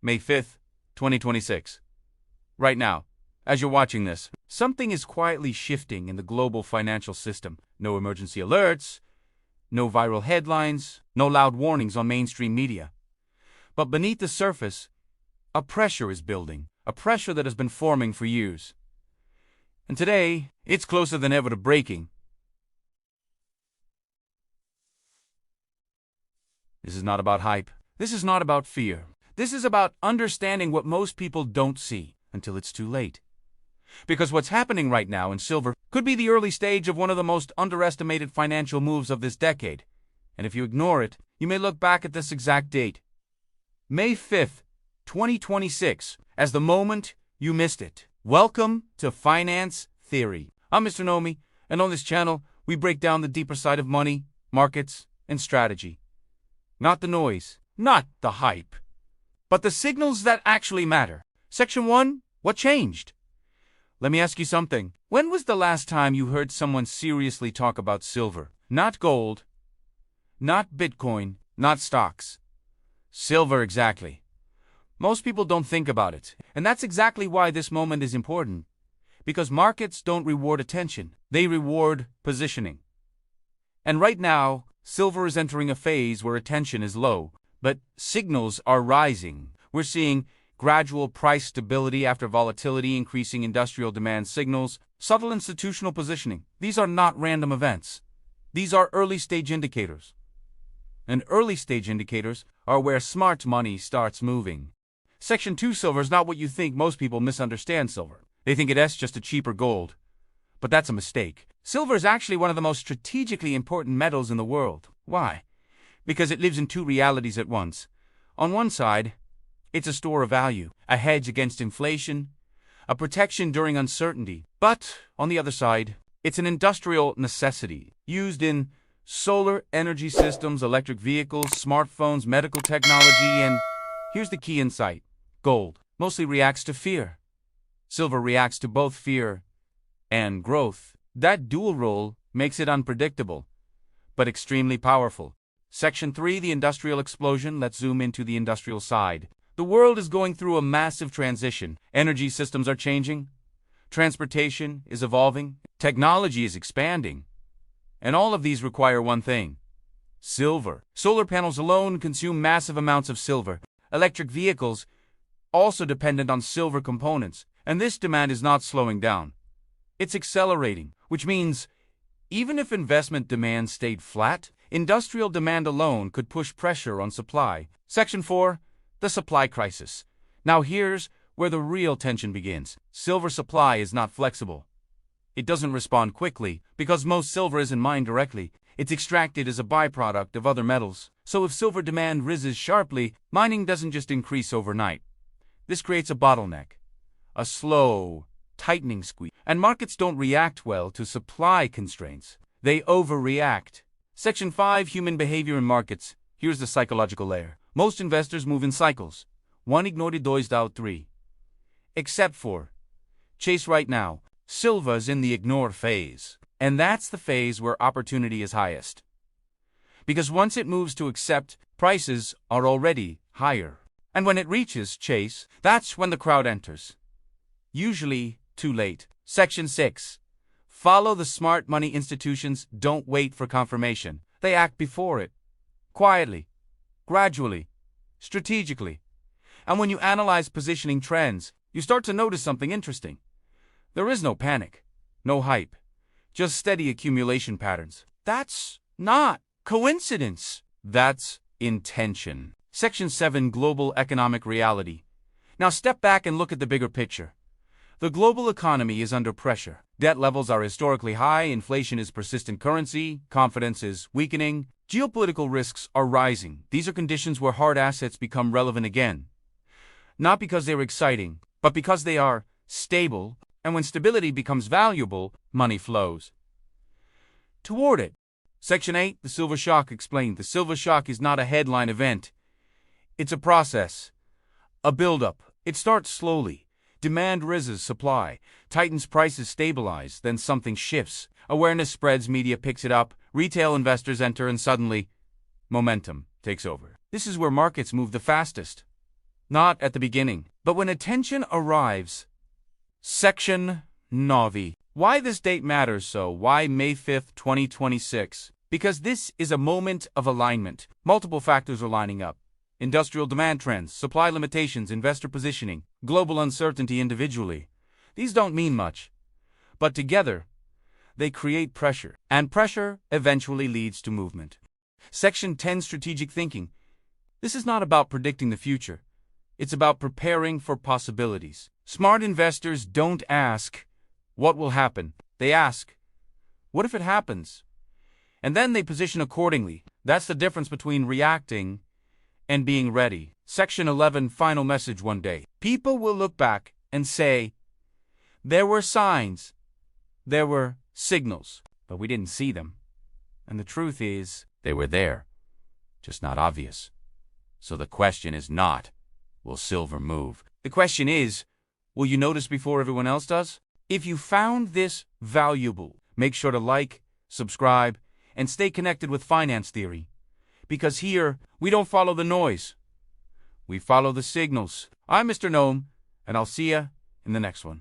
May 5th, 2026. Right now, as you're watching this, something is quietly shifting in the global financial system. No emergency alerts, no viral headlines, no loud warnings on mainstream media. But beneath the surface, a pressure is building, a pressure that has been forming for years. And today, it's closer than ever to breaking. This is not about hype. This is not about fear. This is about understanding what most people don't see until it's too late. Because what's happening right now in silver could be the early stage of one of the most underestimated financial moves of this decade. And if you ignore it, you may look back at this exact date, May 5th, 2026, as the moment you missed it. Welcome to Finance Theory. I'm Mr. Nomi, and on this channel, we break down the deeper side of money, markets, and strategy. Not the noise, not the hype, but the signals that actually matter. Section 1, what changed? Let me ask you something. When was the last time you heard someone seriously talk about silver? Not gold, not Bitcoin, not stocks. Silver, exactly. Most people don't think about it, and that's exactly why this moment is important. Because markets don't reward attention, they reward positioning. And right now, silver is entering a phase where attention is low, but signals are rising. We're seeing gradual price stability after volatility, increasing industrial demand signals, subtle institutional positioning. These are not random events. These are early-stage indicators. And early-stage indicators are where smart money starts moving. Section 2 silver is not what you think. Most people misunderstand silver. They think it's just a cheaper gold. But that's a mistake. Silver is actually one of the most strategically important metals in the world. Why? Because it lives in two realities at once. On one side, it's a store of value, a hedge against inflation, a protection during uncertainty. But on the other side, it's an industrial necessity, used in solar energy systems, electric vehicles, smartphones, medical technology, and here's the key insight. Gold mostly reacts to fear. Silver reacts to both fear and growth. That dual role makes it unpredictable, but extremely powerful. Section 3, the industrial explosion. Let's zoom into the industrial side. The world is going through a massive transition. Energy systems are changing. Transportation is evolving. Technology is expanding. And all of these require one thing: silver. Solar panels alone consume massive amounts of silver. Electric vehicles also dependent on silver components. And this demand is not slowing down. It's accelerating, which means even if investment demand stayed flat, industrial demand alone could push pressure on supply. Section 4, the supply crisis. Now here's where the real tension begins. Silver supply is not flexible. It doesn't respond quickly because most silver isn't mined directly. It's extracted as a byproduct of other metals. So if silver demand rises sharply, mining doesn't just increase overnight. This creates a bottleneck, a slow, tightening squeeze. And markets don't react well to supply constraints. They overreact. Section 5, human behavior in markets. Here's the psychological layer. Most investors move in cycles. 1 ignored 2 out 3. Except for Chase right now. Silver's in the ignore phase. And that's the phase where opportunity is highest. Because once it moves to accept, prices are already higher. And when it reaches Chase, that's when the crowd enters. Usually too late. Section 6. Follow the smart money institutions. Don't wait for confirmation. They act before it. Quietly, gradually, strategically. And when you analyze positioning trends, you start to notice something interesting. There is no panic, no hype, just steady accumulation patterns. That's not coincidence. That's intention. Section 7, global economic reality. Now step back and look at the bigger picture. The global economy is under pressure. Debt levels are historically high, inflation is persistent currency, confidence is weakening, geopolitical risks are rising. These are conditions where hard assets become relevant again. Not because they're exciting, but because they are stable, and when stability becomes valuable, money flows toward it. Section 8, the silver shock explained. The silver shock is not a headline event. It's a process, a buildup. It starts slowly. Demand rises, supply tightens, prices stabilize, then something shifts. Awareness spreads, media picks it up, retail investors enter, and suddenly, momentum takes over. This is where markets move the fastest. Not at the beginning, but when attention arrives. Section Novi. Why this date matters so? Why May 5th, 2026? Because this is a moment of alignment. Multiple factors are lining up. Industrial demand trends, supply limitations, investor positioning, global uncertainty individually. These don't mean much. But together, they create pressure. And pressure eventually leads to movement. Section 10, Strategic Thinking. This is not about predicting the future. It's about preparing for possibilities. Smart investors don't ask, what will happen? They ask, what if it happens? And then they position accordingly. That's the difference between reacting and being ready. Section 11, Final Message. One day, people will look back and say, there were signs, there were signals, but we didn't see them. And the truth is, they were there, just not obvious. So the question is not, will silver move? The question is, will you notice before everyone else does? If you found this valuable, make sure to like, subscribe, and stay connected with Finance Theory. Because here, we don't follow the noise. We follow the signals. I'm Mr. Nomi, and I'll see ya in the next one.